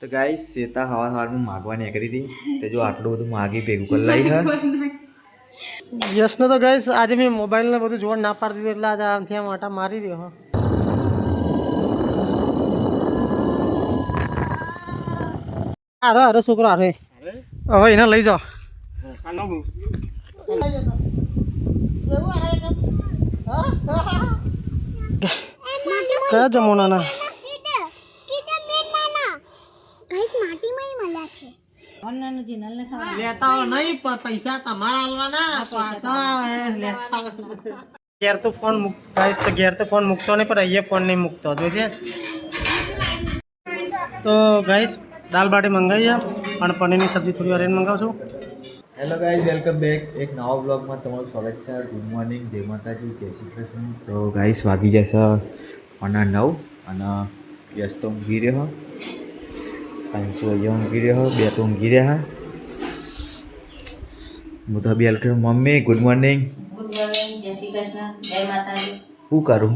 તો ગાઈસ સેતા હવાર માગવા નીકળી હતી તે જો આટલું બધું માગી ભેગું કરી લાવી હા યશને તો ગાઈસ આજે મેં મોબાઈલને બધું જોવા ના પાડી દીધું એટલે આજે આમથી આમ આટા મારી રહ્યો હા. અરે છોકરો અરે હવે એને લઈ જાઓ. કયા જમાનાના લેતા નહીં પૈસા તમારા ઘેર તો ફોન ઘેર તો ફોન મૂકતો નહીં પણ અહીંયા ફોન નહીં મૂકતો જોજે. તો ગાઈસ દાલ બાટી મંગાવીએ અને પનીરની સબ્જી થોડી વાર મંગાવશું. હેલો ગાઈઝ વેલકમ બેક એક નવા બ્લોગમાં તમારું સ્વાગત છે. ગુડ મોર્નિંગ, જય માતાજી, જય શ્રી કૃષ્ણ. તો ગાઈસ વાગી જશે 9 અને યસ તો ઊંઘી રહ્યો, પાંચસો અહીંયા ઊંઘી રહ્યો, બે તો ઊંઘી રહ્યા. હું તો બી કે mummy good morning. Good morning, જય શ્રી કૃષ્ણ, જય માતાજી. શું કરું?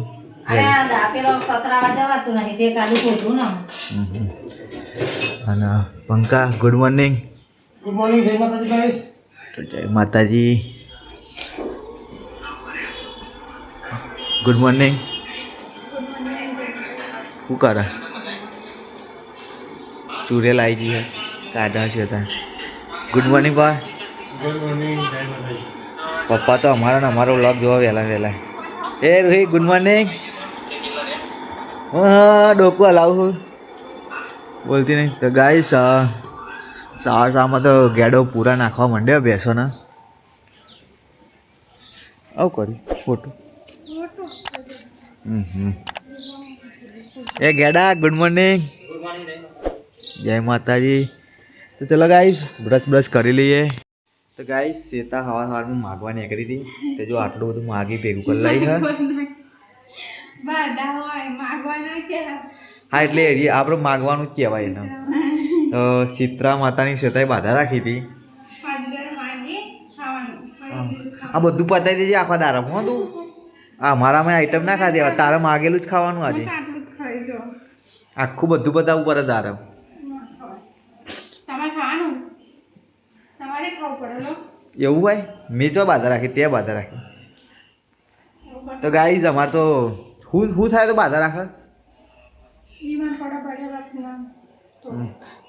અરે આ દાપેલો કકરાવા જવાતું નહીં તે કાલું ખોટું ને. અને પંકા ગુડ મોર્નિંગ. ગુડ મોર્નિંગ, જય માતાજી ગાઈસ. તો જય માતાજી, ગુડ મોર્નિંગ. શું કરે? ચૂરેલ આવી ગઈ કાઢા છે ત્યાં. ગુડ મોર્નિંગ બા. ગુડ મોર્નિંગ, જય માતાજી. પપ્પા તો અમારો વ્લોગ જોવા વહેલા. એ રોહિત ગુડ મોર્નિંગ. હા ડોકું હલાવું બોલતી નહીં. તો ગાઈસ સવારમાં તો ગેડો પૂરા નાખવા માંડ્યો બેસોને. આવું કર્યું ફોટું. એ ગેડા ગુડ મોર્નિંગ. જય માતાજી. તો ચલો ગાઈસ બ્રશ કરી લઈએ. તો ગાઈસ સેતા હવારમાં માગવા નીકળી હતી તે જો આટલું બધું માગી ભેગું કરી લાવી હા. હા એટલે આપણે માગવાનું જ કહેવાય એને. તો શીતળા માતાની સેતાએ બાધા રાખી હતી. આ બધું પતાવી દેજે આખા દારામાં હો તું. આ મારામાં આઈટમ ના ખાધી હવે તારે માગેલું જ ખાવાનું આજે. આખું બધું બતાવવું પડે તારે. એવું હોય મેં ચો બાધા રાખી તે બાધા રાખી. તો ગાઈઝ અમારે તો શું થાય તો બાધા રાખે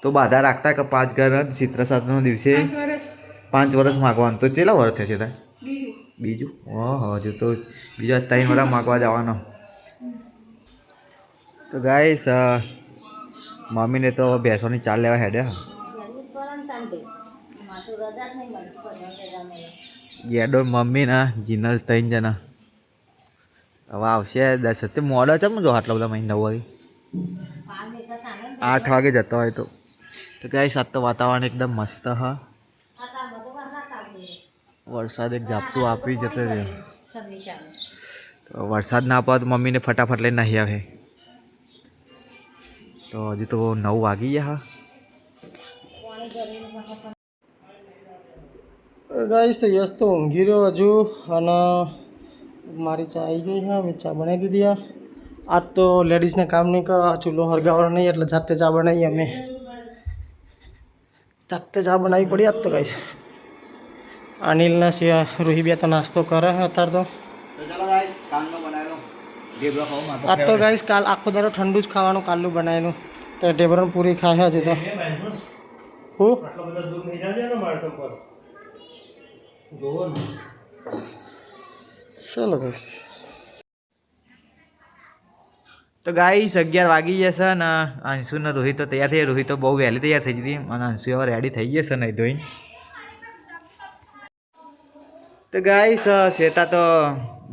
તો બાધા રાખતા કે 5 ઘર ચિત્ર સાતનો દિવસે 5 વર્ષ માગવાનું. તો કેટલા વર્ષ થશે તાર? બીજું ઓહો હજુ તો બીજા 3 વર્ષ માગવા જવાનો. તો ગાઈસ મમ્મીને તો ભેંસોની ચાલ લેવા હેડ્યા. ગેડો મમ્મી ના જીનલ 3 જણા હવે આવશે 10 મોડો છે જો આટલા બધા મહિના 9 વાગે 8 વાગે જતો હોય તો. તો ગાઈસ આજ તો વાતાવરણ એકદમ મસ્ત હા. વરસાદ એક ઝાપટું આપી જતો રહ્યો. તો વરસાદ ના પાવ તો મમ્મીને ફટાફટ લઈને નહીં આવે. તો હજી તો 9 વાગી ગયા હા. ગાઈસ યશ તો ઊંઘી રહ્યો હજુ અને મારી ચા આવી ગઈ હા. મેં ચા બનાવી દીધી હા. આજ તો લેડીઝને કામ નહીં કરો, ચૂલો હરગાવાનો નહીં એટલે જાતે ચા બનાવી અમે. જાતે ચા બનાવી પડી આજ તો ગાઈસ. અનિલના સિવાય રૂહી બે તો નાસ્તો કરે અત્યારે તો. આજ તો ગાઈસ કાલ આખો દાડો ઠંડુ જ ખાવાનું કાલનું બનાવેલું. તો ઢેબરણ પૂરી ખાય હજી તો. હું ચલો ભાઈ. તો ગાઈસ 11 વાગી જશે ને અંશુ ને રોહિત તો તૈયાર થઈ. રોહિત તો બહુ વહેલી તૈયાર થઈ જતી અને અંશુ હવે રેડી થઈ જશે નહીં ધોઈને. તો ગાઈસ શેતા તો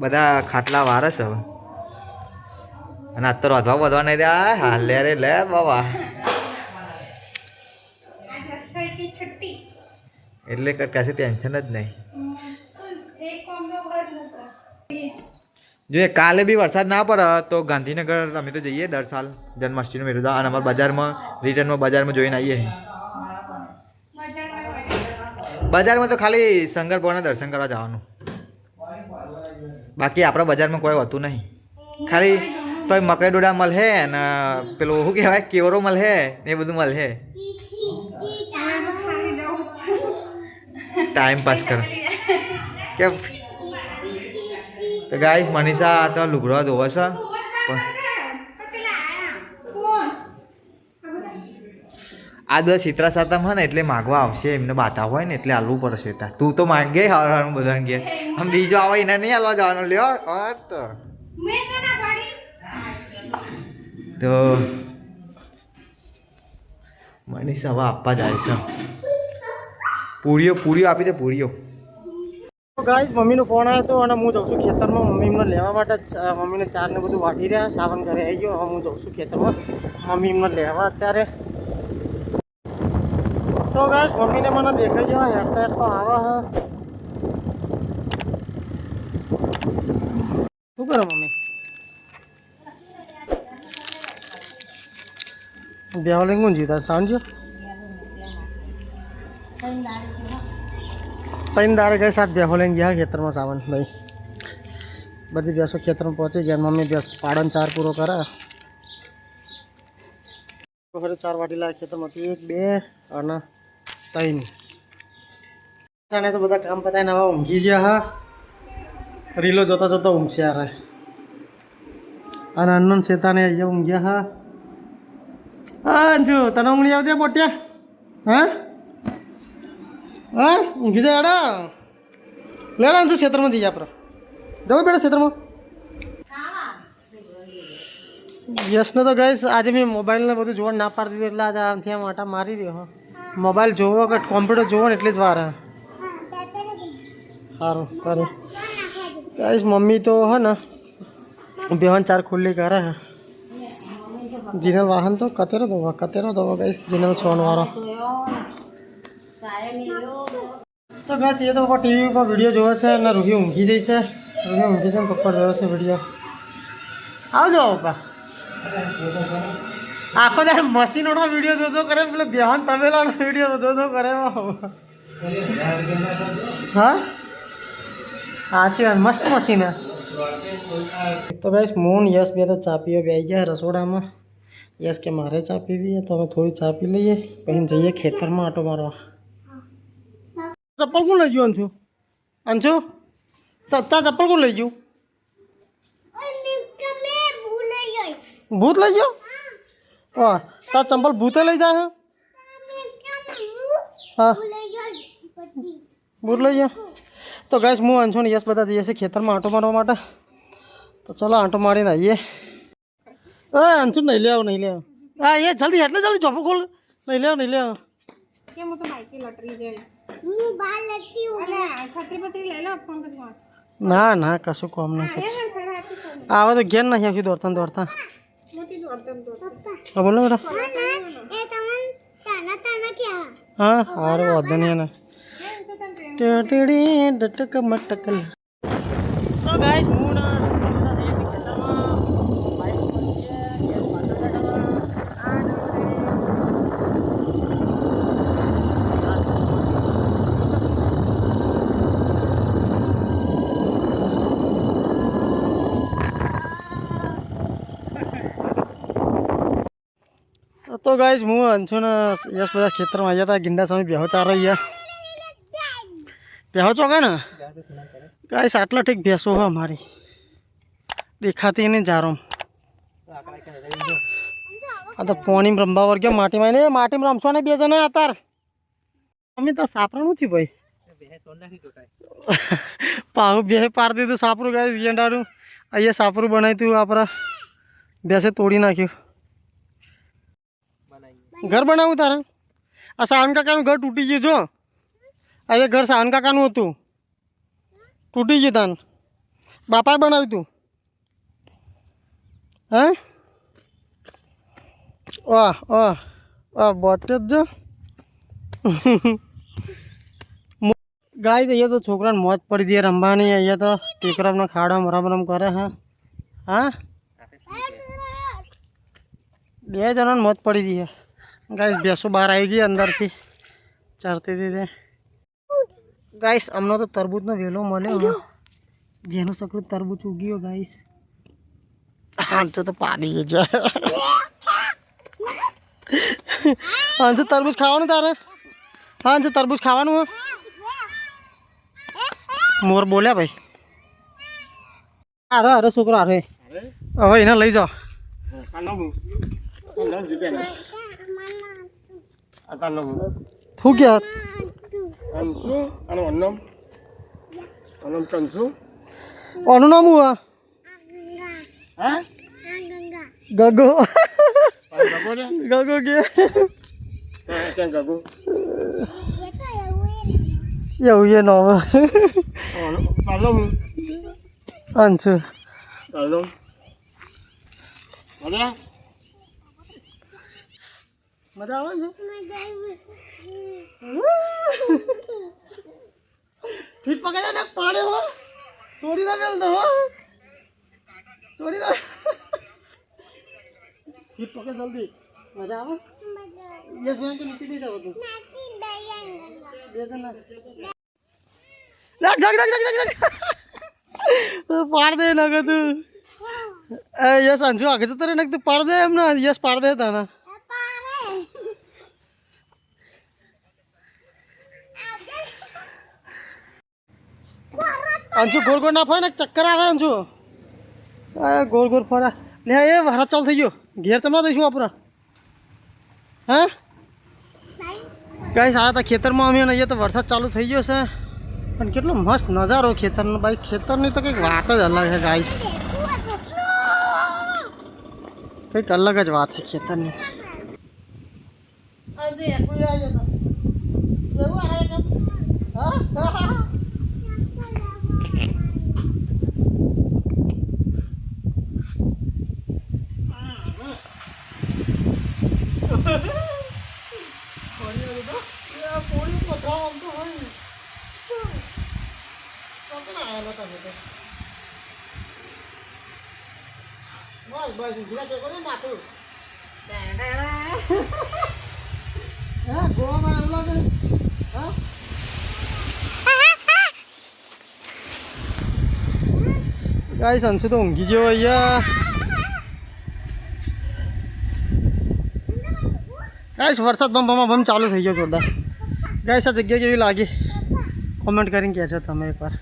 બધા ખાટલા વારસ હવે અને આજ તો રોધવા વધવા નહીં દે. હાલ લે રે લે બાબા એટલે કશે ટેન્શન જ નહીં. જો કાલે બી વરસાદ ના પડે તો ગાંધીનગર અમે તો જઈએ દર સાલ જન્માષ્ટમીનો મેળો અને અમારા બજારમાં રિટર્નમાં બજારમાં જોઈને આવીએ. બજારમાં તો ખાલી શંકર ભગવાનના દર્શન કરવા જવાનું, બાકી આપણા બજારમાં કોઈ હોતું નહીં. ખાલી તોય મકાઈ ડોડા મળે ને પેલું શું કહેવાય કેવરો મળે ને એ બધું મળે. ટાઈમ પાસ કર કેમ તો ગાઈસ મનીષા તો લુગડો ધોવે છે આ બધા ચિત્રા સાતમ હે ને એટલે માગવા આવશે એમને બાતા હોય ને એટલે હાલવું પડશે તાર તું તો માંગે હારવાનું બધાને ઘેર આમ બીજો આવે એને નહીં હાલવા જવાનો લ્યો તો મનીષા હવે આપવા જાય છે પૂરીઓ આપી દે પૂરીઓ. ગાઈસ મમ્મીનો ફોન આવ્યો હતો અને હું જાઉં છું ખેતરમાં મમ્મી એમને લેવા માટે મમ્મીને ચારને બધું વાટી રહ્યા સાવન ઘરે આવી ગયો. હવે હું જાઉં છું ખેતરમાં મમ્મી એમને લેવા અત્યારે. તો ગાઈસ મમ્મીને મને દેખાઈ જવા હેરતા હેરતા આવે હા. શું કરે મમ્મી? બેહો લઈને કોણ જીવતા સાંજ્યો ત્રણ દારે ગઈ સાત બેહો લઈને ગયા ખેતરમાં સાવન ભાઈ બધી ભેંસો ખેતરમાં પહોંચી ગયા. મમ્મી ભેંસ પાડન ચાર પૂરો કરે ઘરે ચાર વાટી લાગે ખેતરમાંથી 1 2 અને 3 તો બધા કામ પતાવીને હવે ઊંઘી ગયા હા. રીલો જોતા જોતા ઊંઘશે યાર અને અન્નન શેતાને અહીંયા ઊંઘ્યા હા. હા અંજુ તને ઊંઘી આવતી મોટ્યા હા હા ઊંઘી જાય એડા લેડા અંજુ ક્ષેત્રમાં જઈએ આપણે જવું બેટા ક્ષેત્રમાં. યશને તો ગઈશ આજે મેં મોબાઈલને બધું જોવા ના પાડી દીધું એટલે આજે આમથી આમ આટા મારી રહ્યો. મોબાઈલ જોવો કે કોમ્પ્યુટર જોવો ને એટલી જ વાર સારું કરે ગઈશ. મમ્મી તો હે ને બેવાન ચાર ખુલ્લી કરે હે. જીનલ વાહન તો કતેરો દો ગઈશ જીનલ સોનવાળો. તો બસ એ તો પપ્પા ટીવી પર વિડીયો જોવે છે અને રૂહી ઊંઘી જઈ છે. રૂહી ઊંઘી છે પપ્પા જોવે છે વિડીયો. આવજો પપ્પા આખો દાર મશીનોનો વિડીયો જોતો કરે પેલો બેહાન તબેલાનો વિડીયો જોતો કરે. હા સાચી વાત મસ્ત મશીન હે. તો ગાઈસ મૂન યશ બે તો ચા પીવા બેસી ગયા રસોડામાં. યશ કે મારે ચા પીવી તો અમે થોડી ચા પી લઈએ પછી જઈએ ખેતરમાં આટો મારવા. ચપ્પલ કોણ લઈ ગયું અંશુ? અંશુ તા ચપ્પલ કોણ લઈ ગયું? ભૂત લઈ ગયો? હા તા ચંપલ ભૂતે લઈ જાય હા ભૂત લઈ ગયા. તો ગાઈસ હું અંશુ ને યશ બધા જઈએ છીએ ખેતરમાં આંટો મારવા માટે. તો ચલો આંટો મારીને આવીએ. અંશુ નહીં લે હા એ જલ્દી એટલે જલ્દી ચોપો ખોલ નહીં લે કેમ હું તો બાઈકે લટરી જાય હું બાલ લટતી હું છત્રી પત્રી લઈ લો ફોન કરી ના કશું કોમ નહીં આવે તો ઘેર નહીં આવશે દોડતા હા બોલો બેટા હા સારું વાંધો નહીં એને ડટક મટકલ. તો ગાઈસ હું તો ગાઈસ હું અંશુ ને યશ બધા ખેતરમાં આવ્યા હતા. ગીંડા સામે બેહો ચાર રહ્યા બેહો ચોકા ને ગાઈસ આટલા ઠીક ભેંસો હોય અમારી દેખાતી નહીં જારો. આ તો પોણીમાં રમવા વર્ગ્યો માટીમાં ને માટીમાં રમશો ને બે જણા અત્યારે અમે તો સાપરાનું થયું ભાઈ પાહુ બે પાર દીધું સાપરું ગાઈસ ગેંડાનું. અહીંયા સાપરું બનાવ્યું હતું આપણા ભેંસે તોડી નાખ્યું. ઘર બનાવું તારે? આ સાવન કાકાનું ઘર તૂટી ગયું જો. આ ઘર સાવન કાકાનું હતું તૂટી ગયું તાન બાપાએ બનાવ્યું હતું હે. બોટે જ જો ગાય અહીંયા તો છોકરાને મોજ પડી દઈએ રમવાની. અહીંયા તો ટેકરાનો ખાડા રમ કરે હા 2 જણાને મોજ પડી દઈએ. ગાઈસ ભેંસો બહાર આવી ગઈ અંદરથી ચરતી હતી. ગાઈસ અમને તો તરબૂચનો વેલો મળ્યો જેનું સકરું તરબૂચ ઉગ્યો ગાઈસ. અંશુ તો પાડી જાય. અંશુ તરબૂચ ખાવાનું તારે? હા અંશુ તરબૂચ ખાવાનું હો. મોર બોલ્યા ભાઈ. અરે અરે છોકરો અરે હવે એને લઈ જાઓ. શું કે આનું નામ હું ગગો ગગો કે એવું એ નામ અંશુ મજા આવે છે. ફીટ પકડ્યા ને પાડે હો છોડી ના મેલ દો છોડી ના ફીટ પકડ જલ્દી. મજા આવે યસ બેન તો નીચે નહીં જાવ તું બે જણ લાગ લાગ લાગ લાગ પાડ દે ના કે તું યસ અંજુ આગે તો તને તું પાડ દે એમ ના યસ પાડ દે તાના અંશુ ગોળ ગોળ ના ફરે ને ચક્કર આવે અંશુ ગોળ ગોળ ફરા લે એ વરસાદ ચાલુ થઈ ગયો ઘેર ચમડા દઈશું આપણા હા ગાઈસ આ હતા ખેતરમાં અમે અહીંયા તો વરસાદ ચાલુ થઈ ગયો છે પણ કેટલો મસ્ત નજારો ખેતરનો ભાઈ ખેતરની તો કંઈક વાત જ અલગ છે ગાઈસ કંઈક અલગ જ વાત છે ખેતરની ગાઈસ અંશુ તો ઊંઘી ગયો અહીંયા ગાઈસ વરસાદ બમ ચાલુ થઈ ગયો જોરદાર ગાઈસ આ જગ્યા કેવી લાગી કોમેન્ટ કરીને કહેજો તમે એકવાર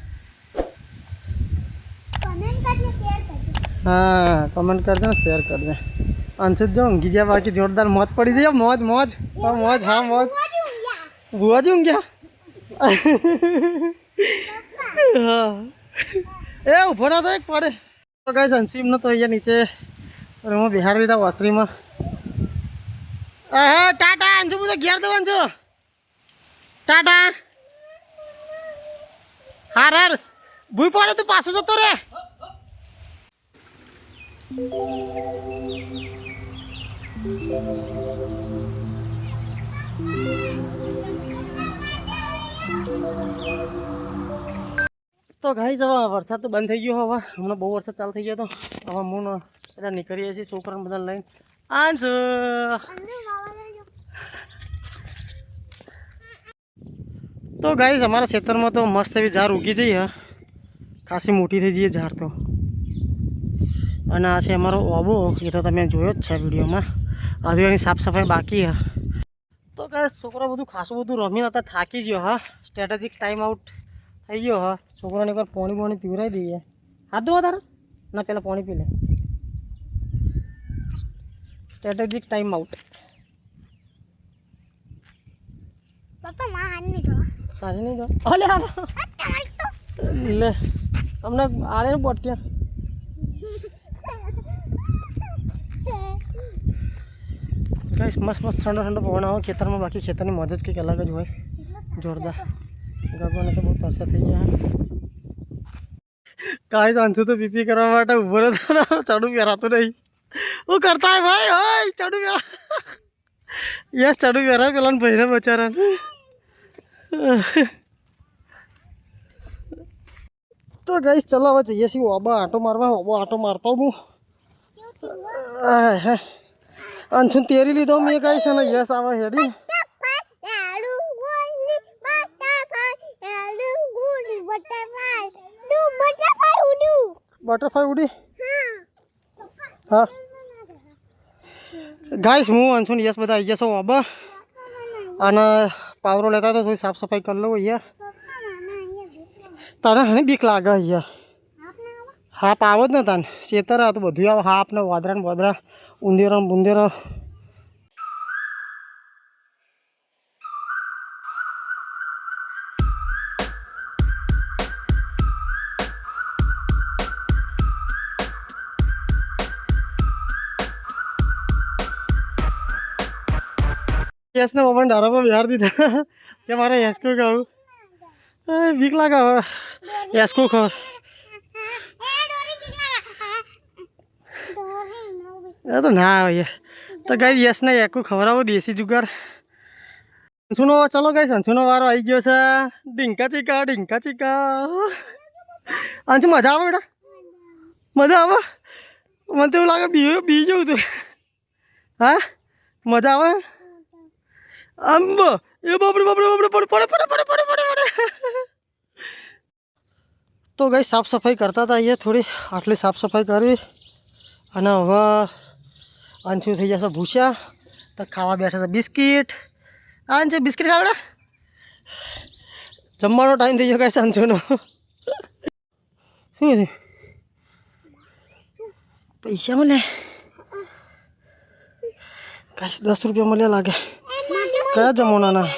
હા કમેન્ટ કરજો ને શેર કરજો અંશુ જો ઊંઘી જાય બાકી જોરદાર મોજ પડી જાય મોજ મોજ મોજ હા મોજ ભુવા જ ઊંઘ્યા હા એ ઉભો ના તો એક પડે તો ગાઈસ અંશુ એમને તો અહીંયા નીચે રૂમમાં બિહાડી લીધા વાસરીમાં હા ટાટા અંશુ હું તો ઘેર દઉં અંશુ ટાટા હાર હાર ભૂઈ પડે તું પાછો જતો રે તો ગાઈસ હવે વરસાદ તો બંધ થઈ ગયો હવે હમણાં બહુ વરસાદ ચાલુ થઈ ગયો તો હવે હું બધા નીકળીએ છીએ છોકરાને બધા લઈને અંશુ તો ગાઈસ અમારા ખેતરમાં તો મસ્ત એવી ઝાડ ઉગી જઈ હા ખાસી મોટી થઈ જઈએ ઝાડ તો અને આ છે અમારો ઓબો એ તો તમે જોયો જ છે વિડીયોમાં હજુ એની સાફ સફાઈ બાકી હા તો ગાઈસ છોકરો બધું ખાસું બધું રમીને હતા થાકી ગયો હા સ્ટ્રેટેજિક ટાઈમ આઉટ થઈ ગયો હા છોકરાને એકવાર પાણી પીવડાવી દઈએ હાથ ધોવા તારા ના પહેલાં પાણી પી લે સ્ટ્રેટેજિક ટાઈમ આઉટ પપ્પા માં હાથ નહીં ધોવા તારે નહીં ધો અલે લે અમને આરે ને બોટક્યા ગાઈસ મસ્ત ઠંડો પવન આવે ખેતરમાં બાકી ખેતરની મજા જ કંઈક અલગ જ હોય જોરદાર ગગોને તો બહુ તરસા થઈ ગયા ગાઈસ અંશુ તો પીપી કરવા માટે ઉભો રહેતો ને ચડું પહેરાતું નહીં હું કરતા હે ભાઈ હોય ચડું પહેરા યસ ચડું પહેરા પેલા ભાઈને બચારા તો ગાઈસ ચલો હવે જઈએ છીએ ઓબા આંટો મારતા હું અંશુ તેરી લીધો મેં ગાઈસ અને યસ આવે હેડી બટરફ્લાય ઉડી હા ગાઈસ હું અંશુ ને યસ બધા આવી ગયા છો બાબા અને પાવરો લેતા તો થોડી સાફ સફાઈ કરી લઉં અહીંયા તને ઘણી બીક લાગે અહીંયા હાપ આવો જ ને તને શેતર આ તો બધું આવે હાપ ને વાદરા ને વાદરા ઉંદેરા ને બુંદેરા યસ ને બાબા ડારા પર બિહાર દીધા કે મારે યસકો કહું બીક લાગે હવે યસકો ખબર એ તો ના આવે તો ગાઈ યસ ને એકું ખવડાવો દેશી જુગાડ સંશુનો ચલો ગાઈ સંશુનો વારો આવી ગયો છે ડીંકા ચીકા અંશુ મજા આવે બેટા મજા આવે મને તો એવું લાગે બી જવું તું હા મજા આવે અંબ એ બાપરે પડે તો ગઈ સાફ સફાઈ કરતા હતા અહીંયા થોડી આટલી સાફ સફાઈ કરી અને હવે અંશુ થઈ જશે ભૂસ્યા તો ખાવા બેઠા છે બિસ્કીટ અંશુ બિસ્કીટ ખાવડે જમવાનો ટાઈમ થઈ ગયો કઈ અંશુનો શું પૈસા મળે કઈ 10 રૂપિયા મળ્યા લાગે કયા જમવાના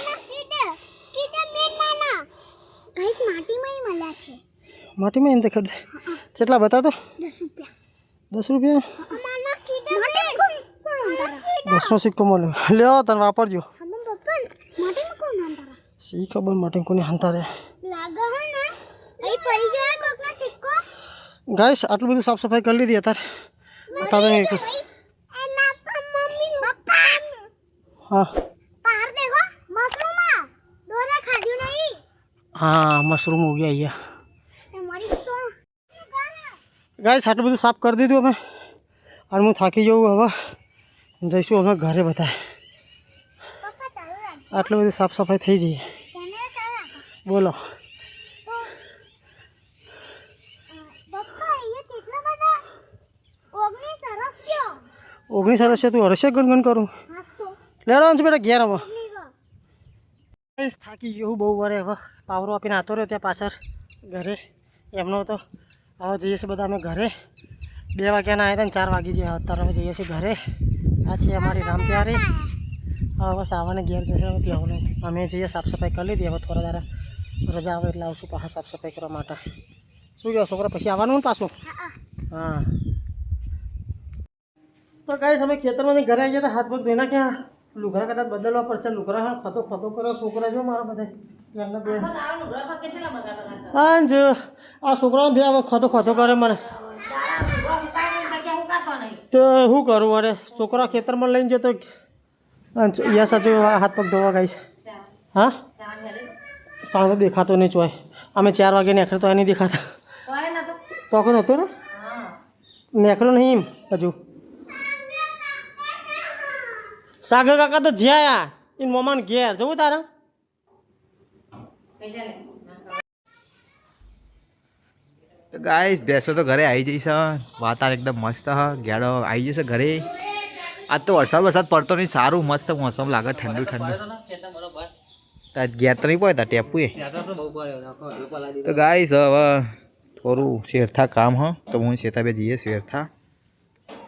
માટીમાં એને દેખાડ કેટલા બતા તો 10 રૂપિયા 10નો સિક્કો મળ્યો લ્યો તને વાપરજો સી ખબર માટે કોને હંતા રે ગાઈસ આટલું બધું સાફ સફાઈ કરી લીધી અત્યારે હા हाँ मशरूम हो गया ये गाइस आटલું બધું સાફ કરી દીધું અમે અને હું થાકી જવું હવે જઈશું અમે ઘરે બતાય આટલું બધું સાફ સફાઈ થઈ જઈએ બોલો ઓગણીસ સરસ છે તું હરશે ગણગણ કરું લેડો છે બેટા ઘેર હવે થાકી ગયો બહુ વારે હવે પાવરો આપીને આતો રહ્યો ત્યાં પાછળ ઘરે એમનો તો હવે જઈએ છીએ બધા અમે ઘરે 2 વાગ્યાના આવ્યા હતા ને 4 વાગી જાય અત્યારે અમે જઈએ છીએ ઘરે આ છે અમારી રામ પ્યારી હવે બસ આવવાને ઘેર જશે પ્યાવને અમે જઈએ સાફ સફાઈ કરી લીધી હવે થોડા દાડા રજા આવે એટલે આવશું પાછા સાફ સફાઈ કરવા માટે શું કહો છોકરા પછી આવવાનું ને પાછું હા તો કાંઈ સમય ખેતરમાં ઘરે આવી ગયા હતા હાથ પગ ધોઈ નાખ્યા લુગડા કદાચ બદલવા પડશે લુગડા હા ખતો કરો છોકરા જો મારા બધા એમના બે હા જો આ છોકરાઓ બે હવે ખતો કરે મને તો શું કરું અરે છોકરા ખેતરમાં લઈને જતો યા સાચું હાથ પગ ધોવા ગાઈશ હા સાંજે દેખાતો નહીં ચોય અમે 4 વાગે નેખડે તો નહીં દેખાતા તો કોણ હતો ને નેખડો નહીં હજુ સાગર કાકા તો જ્યાં એ મોમાન ઘેર જવું તારા તો ગાઈસ ભેંસો તો ઘરે આવી જઈશ વાતાવરણ એકદમ મસ્ત હ ગેડો આવી જશે ઘરે આજ તો વરસાદ પડતો નહીં સારું મસ્ત મોસમ લાગે ઠંડુ ઘેર તો નહીં પડતા ટેપુ તો ગાઈસ હવે થોડું શેરથા કામ હ તો હું શેતા બે જઈએ શેરથા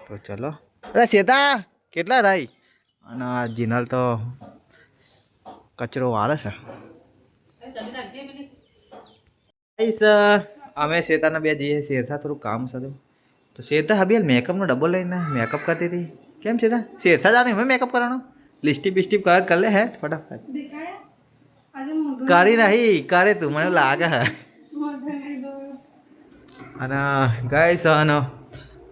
તો ચલો અરે શેતા કેટલા રાઈ અને આ જીનલ તો કચરો વાળે છે અમે શેતાના બે જઈએ શેરથા થોડું કામ છે તો શેરથા હબી મેકઅપનો ડબ્બો લઈને મેકઅપ કરતી હતી કેમ શેતા શેરથા જાને મેં મેકઅપ કરવાનો લિસ્ટિપ બિસ્ટિપ કર લે હે ફટાફટ કરી નહીં કરે તું મને લાગે હે અને ગાઈસ અને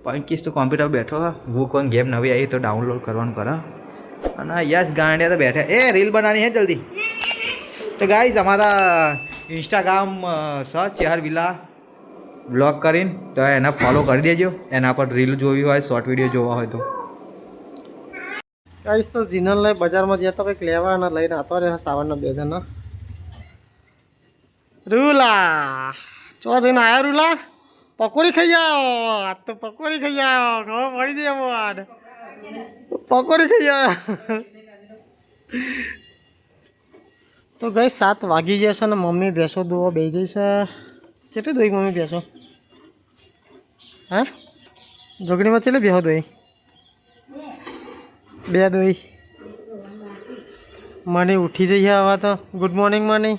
પંકીશ તો કોમ્પ્યુટર બેઠો હા વૂકોન ગેમ નવી આવી તો ડાઉનલોડ કરવાનું કરે અને યસ ગાંડિયા તો બેઠા એ રીલ બનાવવાની હે જલ્દી તો ગાઈસ અમારા Instagram search Chehar villa vlog કરીને તો એને ફોલો કરી દેજો એના પર રીલ જોવી હોય શોર્ટ વિડીયો જોવા હોય તો ગાઈસ તો જીનલ લઈ બજારમાં જયા તો કંઈક લેવા અને લઈને આવતો રહે સાવનના 2 જણા રૂલા ચો જઈને આવ્યા રૂલા પકોડી ખાઈ જાઓ આજ તો પકોડી ખાઈ જાઓ ખબર પડી જાય બોલ પકોડી ખાઈ જાઓ તો ગઈ 7 વાગી જશે ને મમ્મી ભેંસો દોવા બેસી જઈ છે કેટલી દોઈ મમ્મી ભેંસો હા જોગણીમાં કેટલી ભેંસો દોઈ 2 દોઈ મને ઉઠી જઈએ હવે તો ગુડ મોર્નિંગ મને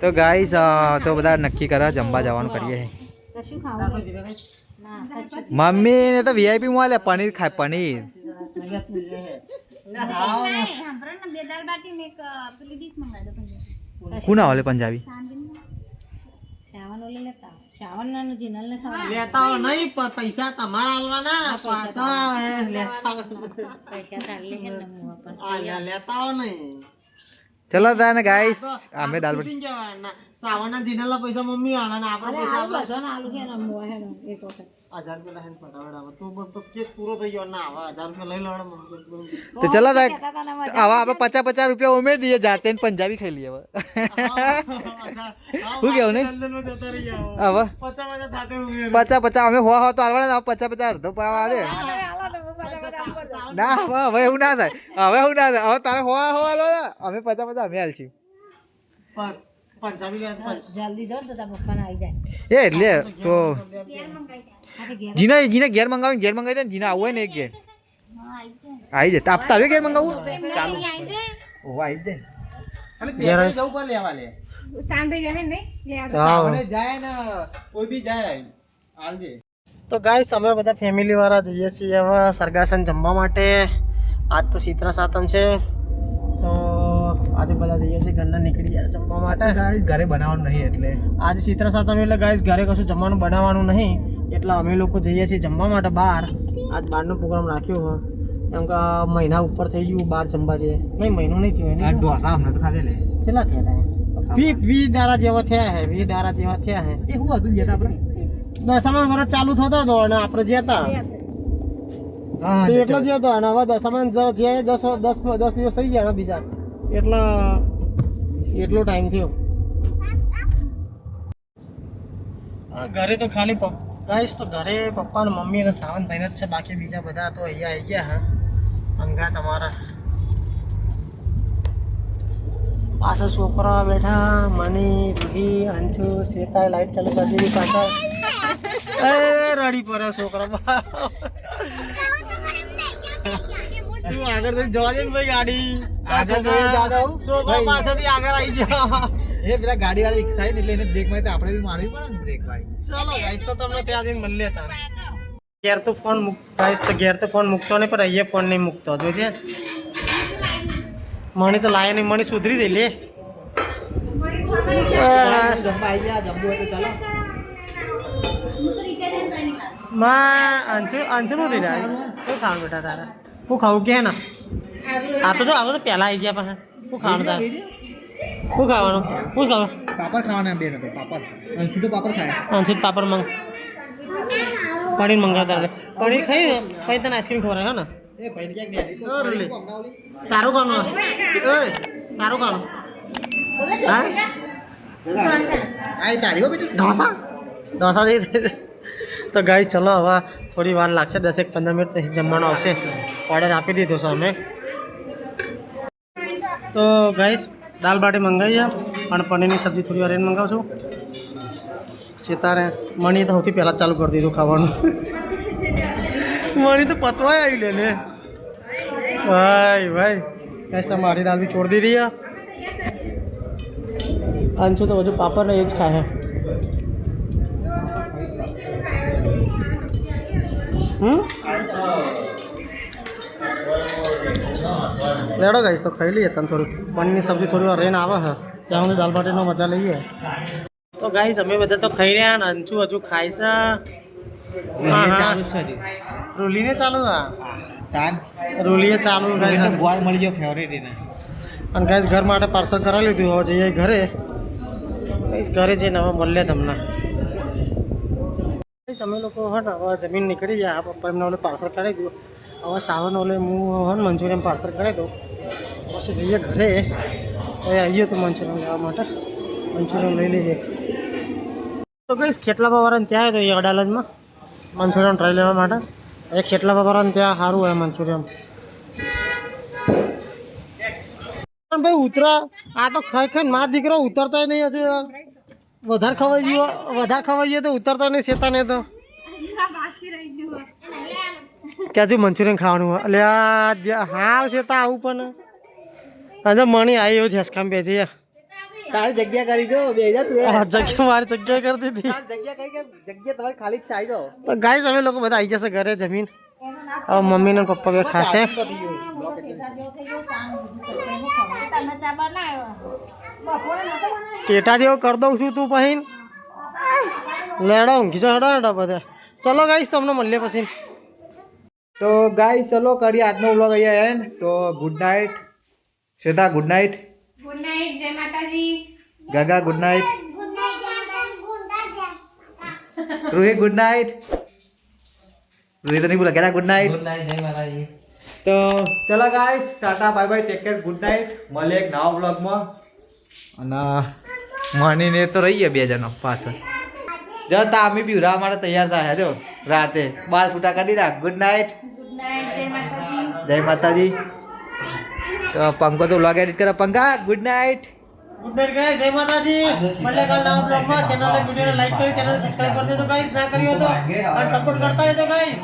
તો ગાઈસ તો બધા નક્કી કરે જમવા જવાનું કરીએ કશું ખાવું નહીં. મમ્મી ને તો વીઆઈપી મળે પનીર ખાય પનીર કોણ આવે પંજાબી શ્રાવણ ઓલે લેતા આવો. શ્રાવણ જીનલ ને ખાવા લેતા હો નહીં પૈસા તમારા આલવાના પાતા લેતા પૈસા ચાલે છે ને મુવા પર લેતા હો નહીં ચલો તાને ગાઈસ અમે દાલ સાવરના જીનલના પૈસા મમ્મી આલે ને આપણે પૈસા આલુ બધો ને આલુ છે ને મુવા હે ને એક વખત 1000 રૂપિયા લઈને પટાવડાવો તો કેસ પૂરો થઈ ગયો ના હવે 1000 રૂપિયા લઈ લેવાનો મમ્મી તો ચલો હવે આપણે 50 રૂપિયા ઉમેરી દઈએ જાતે ને પંજાબી ખાઈ લઈએ હવે શું કેવું નહીં હવે 50 સાથે ઉમેર 50 અમે હો તો હાલવાના 50 અડધો પાવા આવે ના હવે એવું ના થાય હવે તારે હો લો અમે 50 અમે હાલશું પંજાબી લે જલ્દી જો તો તારા પપ્પાને આવી જાય. એ એટલે તો આ તો ઘેર જીના ઘેર મંગાવી દે ને જીના આવું હોય ને એક ઘેર આવી જાય તાપ તારે ઘેર મંગાવું ચાલુ ઓ આવી જાય અને જવું પર લેવા લે સાંભળી જાય નહીં લે સાવણે જાય ને કોઈ બી જાય હાલજે તો ગાઈસ અમે બધા ફેમિલી વાળા જઈએ છીએ હવે સરગાસન જમવા માટે આજ તો શીતળા સાતમ છે તો આજે બધા જઈએ છીએ ઘરના નીકળી જાય જમવા માટે ગાઈસ ઘરે બનાવવાનું નહીં એટલે આજે શીતળા સાતમ એટલે ગાઈસ ઘરે કશું જમવાનું બનાવવાનું નહીં એટલે અમે લોકો જઈએ છીએ જમવા માટે બહાર આજ બહારનો પ્રોગ્રામ રાખ્યો હોય કેમ કે મહિના ઉપર થઈ ગયું બહાર જમવા જઈએ નહીં મહિનો નહીં થયો આ ઢોસા અમને તો ખાધે લે કેટલા થયા વી દારા જેવા થયા હે એ શું હતું જેતા આપણે દસમાન વર્ષ ચાલુ થતો હતો અને આપણે જતા તો એટલો જ હતો અને હવે દસમાન જે 10 દિવસ થઈ ગયા બીજા એટલો ટાઈમ થયો ઘરે તો ખાલી ગાઈસ તો ઘરે પપ્પા ને મમ્મી અને સાવન ભાઈ જ છે બાકી બીજા બધા તો અહીંયા આવી ગયા હા અંગા તમારા પાછા છોકરા બેઠા મની રૂહી અંશુ શ્વેતા લાઈટ ચાલુ કરી દીધી પાછા રડી પડે છોકરા આગળ જઈ જવા દે ને ભાઈ ગાડી છોકરા પાછળથી આગળ આવી જાઓ એ પેલા ગાડી વાળી એક્સાઇટ એટલે એને બ્રેક મારી આપણે બી મારવી પડે ને બ્રેક ભાઈ ચલો ગાઈસ તો તમને ત્યાં જઈને મળી લેતા ઘેર તો ફોન ગાઈસ તો ઘેર તો ફોન મૂકતો નહીં પણ અહીંયા ફોન નહીં મૂકતો જોજે મણી તો લાયા નહીં મણી સુધરી જઈ લે જમવા આવી ગયા જમવું હોય તો ચાલો માં અંશુ નું થઈ જાય શું ખાવાનું બેટા તારા હું ખાવું કે ને આ તો જો આવો તો પહેલા આવી ગયા પાસે શું ખાવાનું તારે શું ખાવાનું પાપડ ખાવાના બે નતો પાપડ અંશુ તો પાપડ ખાય અંશુ પાપડ મંગ પનીર મંગાવતા પનીર ખાઈ ને પછી તને આઈસ્ક્રીમ ખવડાય હે ને એ ભાઈ ક્યાંક ગેરી તો તારું ખાવાનું તારું ખાવાનું હા આઈ તારી હો બેટી ઢોસા જઈ તો ગાઈ ચલો હવે થોડી વાર લાગશે 10-15 મિનિટ પછી જમવાનો આવશે ઓર્ડર આપી દીધો છે અમે તો ગાઈસ દાલ બાટી મંગાવીએ અને પનીરની સબ્જી થોડી વાર એને મંગાવશું સિતારે મણી તો સૌથી પહેલાં ચાલુ કરી દીધું ખાવાનું મણી તો પતવાય આવી લે ને ભાઈ કૈસે મારી દાલ બી છોડી દીધી અંશુ તો હજુ પાપડ ને એ જ ખાય લેડો ગાઈસ તો ખાઈ લઈએ તને થોડું પનીરની સબ્જી થોડી વાર રહીને આવે છે ત્યાં સુધી દાલ બાટીનો મજા લઈએ તો ગાઈસ અમે બધા તો ખાઈ રહ્યા ને અંશુ હજુ ખાય છે રોલીને ચાલુ રોલીએ ચાલુ ગાઈસ ગોળ મળી ગયો ફેવરેટ એને અને ગાઈસ ઘર માટે પાર્સલ કરાવી લીધું હવે જઈએ ઘરે ગાઈસ ઘરે જઈને હવે મળીએ તમને ગાઈસ અમે લોકો હે ને હવે જમીન નીકળી ગયા. પપ્પા એમને ઓલે પાર્સલ કાઢી દીધું. હવે સાવન ઓલે હું હે ને મંચુરિયન પાર્સલ કરી દઉં પછી જઈએ ઘરે. હવે આવીએ તો મંચુરિયન લેવા માટે મંચુરિયન લઈ લઈએ. તો ગાઈસ ખેટલા બાવાળાને ત્યાં આવ્યો તો એ અડાલજમાં મંચુરિયન ટ્રાય લેવા માટે. એ ખેટલા બાવાળાને ત્યાં સારું હોય મંચુરિયન. પણ ભાઈ ઉતરા આ તો ખાઈ ખાઈને મા દીકરો ઉતરતા નહીં હજુ. વધારે ખવાઈ ગયો તો ઉતરતા નહીં શેતા નહીં તો કે હજુ મંચુરિયન ખાવાનું હોય. એટલે હા શેતા આવું પણ હજુ મણી આવી એવું ઝસકામ બે જઈએ. તારી જગ્યા કરી દો બે જા તું જગ્યા મારી જગ્યા કરી દીધી. જગ્યા કઈ કે જગ્યા તમારી ખાલી જ ચાઈ દો. તો ગાઈસ અમે લોકો બધા આવી જશે ઘરે જમીન. હવે મમ્મી ને પપ્પા બે ખાશે. ટેટા જેવો કરી દઉં છું તું પછી લેડો ઊંઘી જો હેડો હેડો બધા. ચલો ગાઈસ તમને મળીએ પછી. તો ગાઈસ ચલો કરીએ આજનો વ્લોગ અહીંયા એન્ડ. તો good night Shweta, good night. Good night, જય માતાજી. ગગા good night. Ruhi good night. Ruhi તો નહીં બોલા કેના ગુડ નાઇટ. તો ચલો guys tata bye bye, take care, good night. મળીએ એક નવા વ્લોગમાં. અને માનીને તો રહીએ બે જણો પાછળ. જો તા અમે બી ઉરા માટે તૈયાર થાય જો રાતે બાર છૂટા કરી રાખ. Good night. જય માતાજી. તો પંકો તો વ્લોગ એડિટ કરે. પંકા good night. Good night guys, જય માતાજી. મળીએ કાલ નવા બ્લોગમાં. ચેનલને વિડિયોને લાઈક કરી ચેનલને સબસ્ક્રાઇબ કરી દેજો ગાઈસ, ના કર્યો તો અને સપોર્ટ કરતા રહેજો ગાઈસ.